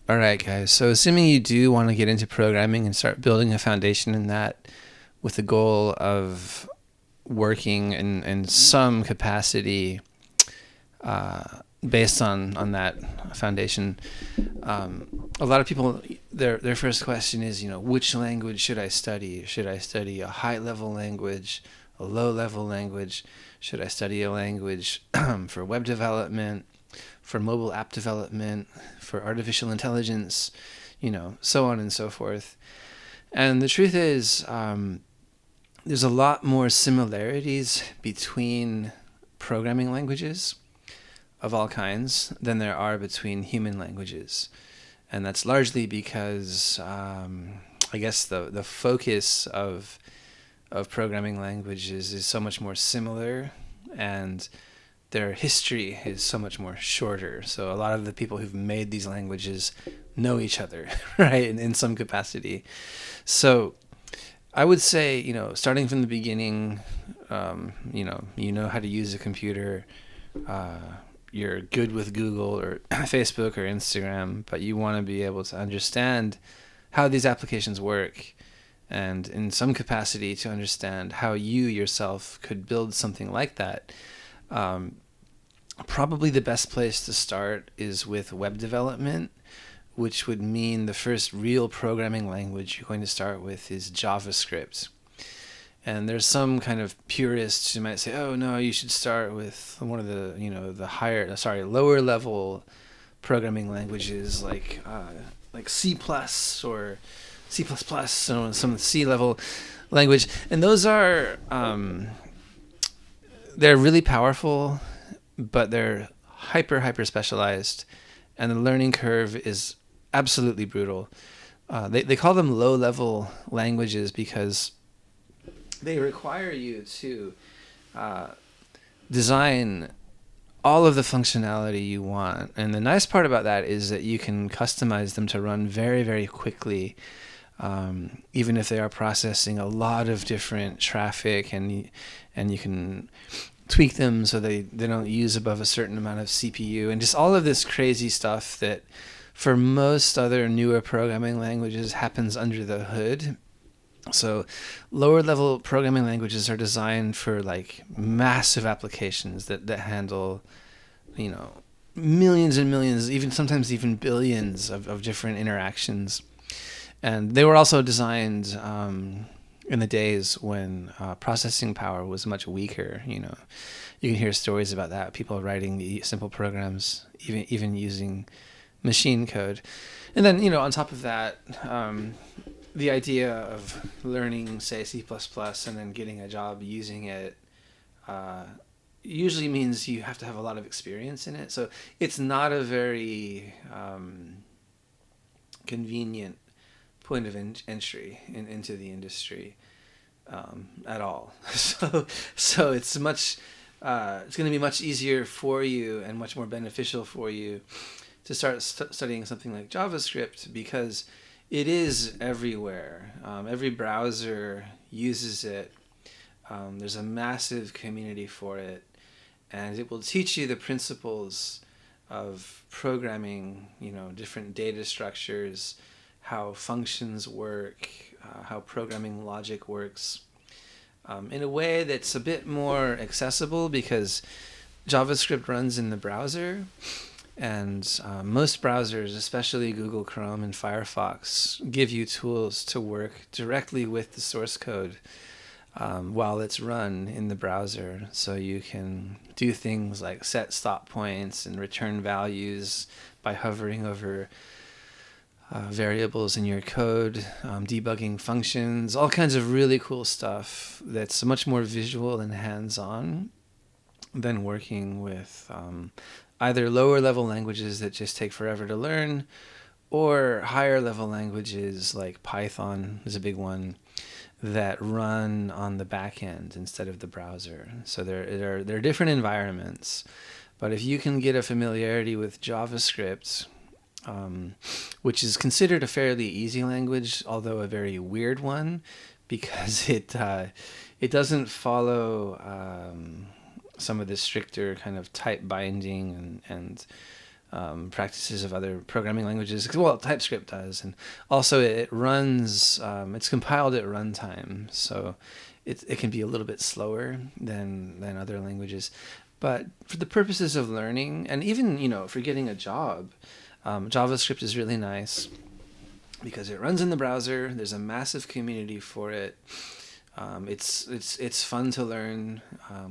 All right, guys. So, assuming you do want to get into programming and start building a foundation in that with the goal of working in some capacity based on that foundation, a lot of people, their first question is, which language should I study? Should I study a high-level language, a low-level language? Should I study a language for web development, for mobile app development, for artificial intelligence, so on and so forth. And the truth is, there's a lot more similarities between programming languages of all kinds than there are between human languages. And that's largely because I guess the focus of programming languages is so much more similar, and their history is so much more shorter. So a lot of the people who've made these languages know each other, right, in some capacity. So I would say, starting from the beginning, you know how to use a computer. You're good with Google or Facebook or Instagram, but you want to be able to understand how these applications work, and in some capacity to understand how you yourself could build something like that. Probably the best place to start is with web development, which would mean the first real programming language you're going to start with is JavaScript. And there's some kind of purists who might say, "Oh no, you should start with one of the lower level programming languages like C plus or C plus plus, some of the C level language." And those are they're really powerful, but they're hyper specialized, and the learning curve is absolutely brutal. They call them low level languages because they require you to design all of the functionality you want. And the nice part about that is that you can customize them to run very, very quickly, even if they are processing a lot of different traffic, and you can tweak them so they don't use above a certain amount of CPU, and just all of this crazy stuff that for most other newer programming languages happens under the hood. So lower level programming languages are designed for like massive applications that handle, millions and millions, even sometimes even billions of different interactions. And they were also designed in the days when processing power was much weaker. You can hear stories about that. People writing simple programs, even using machine code. And then, on top of that, the idea of learning, say, C++ and then getting a job using it usually means you have to have a lot of experience in it. So it's not a very convenient point of entry into the industry at all. So it's much it's going to be much easier for you and much more beneficial for you to start studying something like JavaScript, because it is everywhere. Every browser uses it. There's a massive community for it, and it will teach you the principles of programming, different data structures, how functions work, how programming logic works, in a way that's a bit more accessible, because JavaScript runs in the browser. And most browsers, especially Google Chrome and Firefox, give you tools to work directly with the source code while it's run in the browser. So you can do things like set stop points and return values by hovering over variables in your code, debugging functions, all kinds of really cool stuff that's much more visual and hands-on than working with either lower level languages that just take forever to learn, or higher level languages like Python is a big one that run on the back end instead of the browser. So there are different environments. But if you can get a familiarity with JavaScript, which is considered a fairly easy language, although a very weird one, because it doesn't follow some of the stricter kind of type binding and practices of other programming languages. Well, TypeScript does, and also it runs. It's compiled at runtime, so it can be a little bit slower than other languages. But for the purposes of learning, and even for getting a job, JavaScript is really nice because it runs in the browser. There's a massive community for it. It's fun to learn.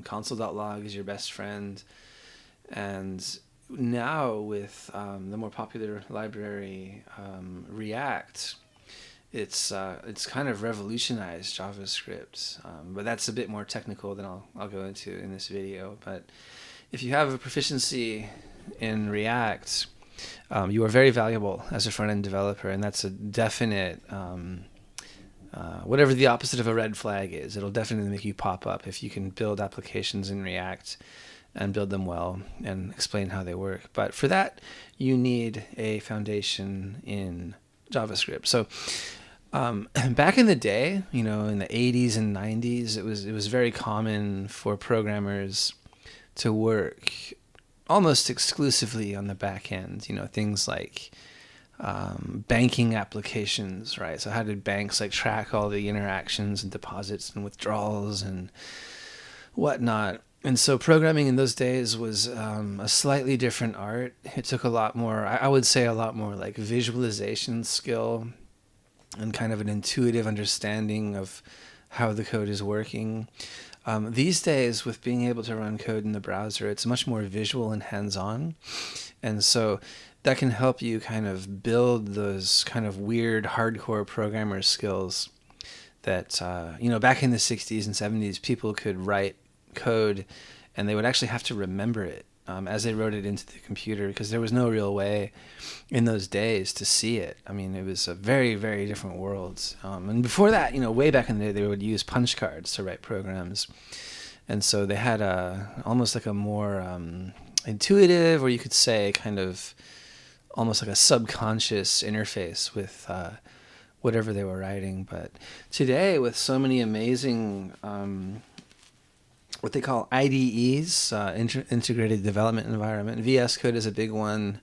Console.log is your best friend, and now with the more popular library React, it's kind of revolutionized JavaScript, but that's a bit more technical than I'll go into in this video. But if you have a proficiency in React, you are very valuable as a front-end developer, and that's a definite whatever the opposite of a red flag is. It'll definitely make you pop up if you can build applications in React and build them well and explain how they work. But for that, you need a foundation in JavaScript. So back in the day, in the 80s and 90s, it was very common for programmers to work almost exclusively on the back end. Things like banking applications, right? So how did banks track all the interactions and deposits and withdrawals and whatnot? And so programming in those days was a slightly different art. It took a lot more, I would say a lot more visualization skill and kind of an intuitive understanding of how the code is working. These days, with being able to run code in the browser, it's much more visual and hands-on. And so that can help you kind of build those kind of weird hardcore programmer skills that, back in the 60s and 70s, people could write code and they would actually have to remember it as they wrote it into the computer, because there was no real way in those days to see it. I mean, it was a very, very different world. And before that, way back in the day, they would use punch cards to write programs. And so they had almost a more intuitive, or you could say kind of almost like a subconscious interface with whatever they were writing. But today, with so many amazing what they call IDEs, integrated development environment. VS Code is a big one.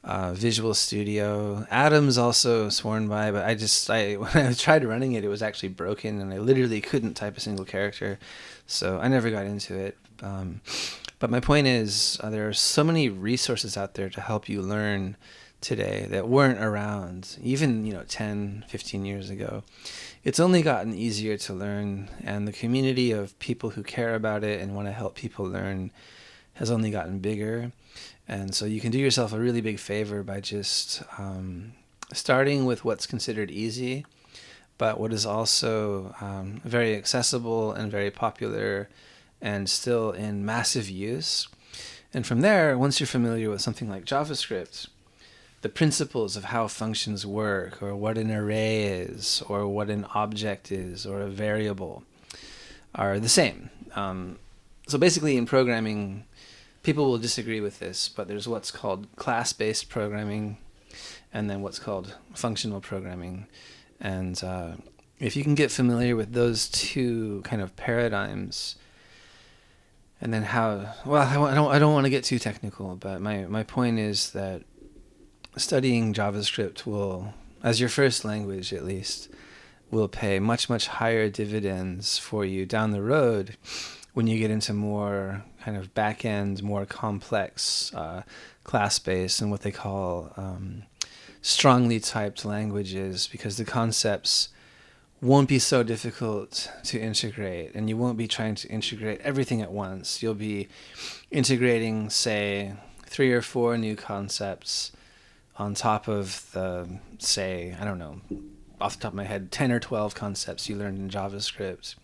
Visual Studio. Atom's also sworn by, but when I tried running it, it was actually broken, and I literally couldn't type a single character, so I never got into it. But my point is, there are so many resources out there to help you learn today that weren't around even 10, 15 years ago. It's only gotten easier to learn, and the community of people who care about it and want to help people learn has only gotten bigger. And so you can do yourself a really big favor by just starting with what's considered easy, but what is also very accessible and very popular and still in massive use. And from there, once you're familiar with something like JavaScript, the principles of how functions work, or what an array is, or what an object is, or a variable, are the same. So basically in programming, people will disagree with this, but there's what's called class-based programming and then what's called functional programming. And if you can get familiar with those two kind of paradigms, and then I don't want to get too technical, but my point is that studying JavaScript will, as your first language at least, will pay much, much higher dividends for you down the road when you get into more kind of back-end, more complex class-based and what they call strongly typed languages, because the concepts won't be so difficult to integrate, and you won't be trying to integrate everything at once. You'll be integrating, say, 3 or 4 new concepts on top of the, say, I don't know, off the top of my head, 10 or 12 concepts you learned in JavaScript.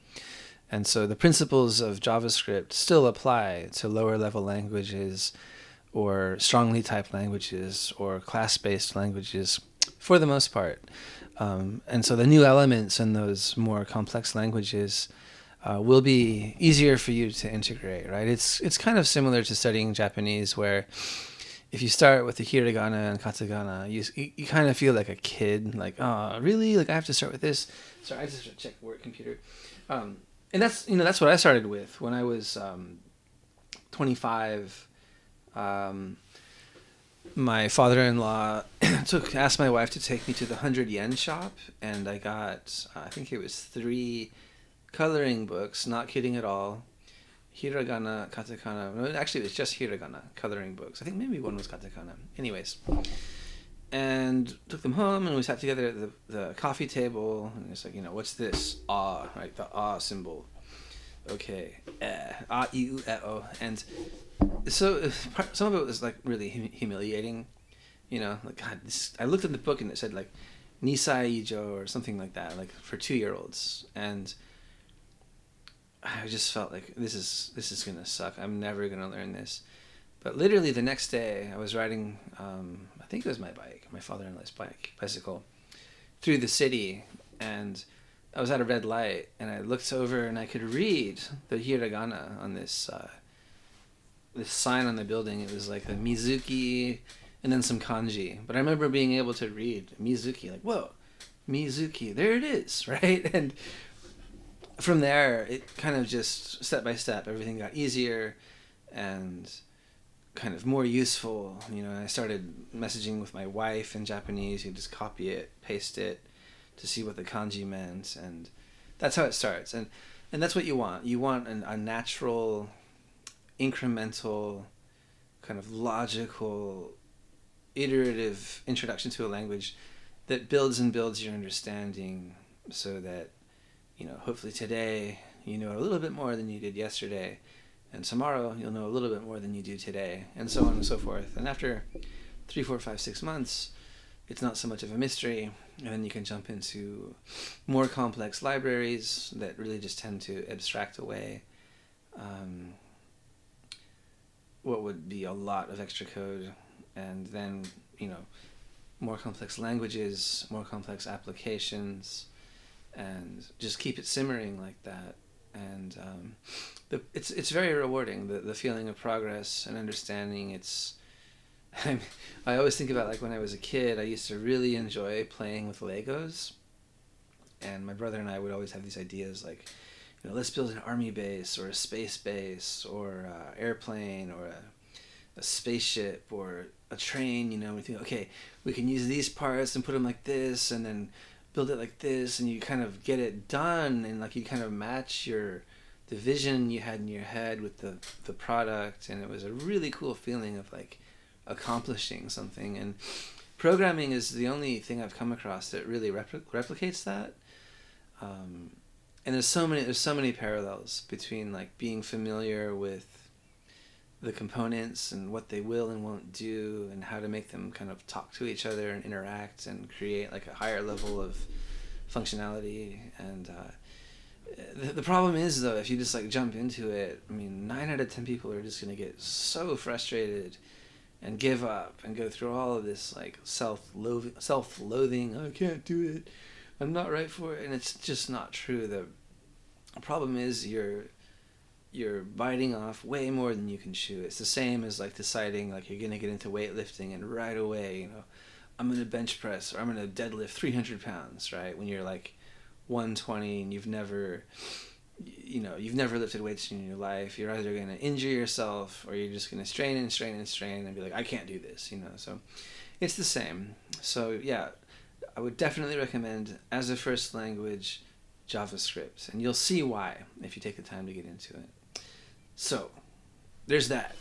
And so the principles of JavaScript still apply to lower level languages or strongly typed languages or class-based languages for the most part. And so the new elements in those more complex languages will be easier for you to integrate, right? It's kind of similar to studying Japanese, where if you start with the hiragana and katakana, you kind of feel like a kid, like, oh, really? Like, I have to start with this? Sorry, I just checked work computer. And that's what I started with when I was 25. my father-in-law asked my wife to take me to the 100 yen shop, and I got, I think it was 3 coloring books, not kidding at all. Hiragana, katakana. No, actually, it was just hiragana coloring books. I think maybe one was katakana. Anyways, and took them home, and we sat together at the coffee table, and it's like, what's this? Ah, right, the ah symbol. Okay, ah, e, o, and so some of it was like really humiliating, like God. I looked at the book and it said like Nisai Ijo or something like that, like for 2-year-olds, and I just felt like this is gonna suck. I'm never gonna learn this. But literally the next day, I was riding, I think it was my bike, my father-in-law's bicycle, through the city, and I was at a red light, and I looked over and I could read the hiragana on this sign on the building. It was like a Mizuki and then some kanji. But I remember being able to read Mizuki, like, whoa, Mizuki, there it is, right? And from there, it kind of just step by step, everything got easier and kind of more useful. I started messaging with my wife in Japanese. You just copy it, paste it to see what the kanji meant. And that's how it starts. And that's what you want. You want a natural, incremental, kind of logical, iterative introduction to a language that builds and builds your understanding so that, hopefully today you know a little bit more than you did yesterday, and tomorrow you'll know a little bit more than you do today, and so on and so forth. And after 3, 4, 5, 6 months, it's not so much of a mystery, and then you can jump into more complex libraries that really just tend to abstract away what would be a lot of extra code, and then more complex languages, more complex applications, and just keep it simmering like that. And it's very rewarding, the feeling of progress and understanding. I always think about, like, when I was a kid, I used to really enjoy playing with Legos, and my brother and I would always have these ideas like, let's build an army base or a space base or an airplane or a spaceship or a train. We think, okay, we can use these parts and put them like this, and then build it like this, and you kind of get it done, and like you kind of match the vision you had in your head with the product, and it was a really cool feeling of like accomplishing something. And programming is the only thing I've come across that really replicates that. And there's so many parallels between like being familiar with the components and what they will and won't do, and how to make them kind of talk to each other and interact and create like a higher level of functionality. And the problem is, though, if you just like jump into it, 9 out of 10 people are just going to get so frustrated and give up and go through all of this like self-loathing. I can't do it, I'm not right for it. And it's just not true. The problem is you're biting off way more than you can chew. It's the same as like deciding like you're gonna get into weightlifting, and right away, I'm gonna bench press or I'm gonna deadlift 300 pounds, right? When you're like 120 and you've never lifted weights in your life, you're either gonna injure yourself or you're just gonna strain and be like, I can't do this, So it's the same. So yeah, I would definitely recommend as a first language JavaScript, and you'll see why if you take the time to get into it. So there's that.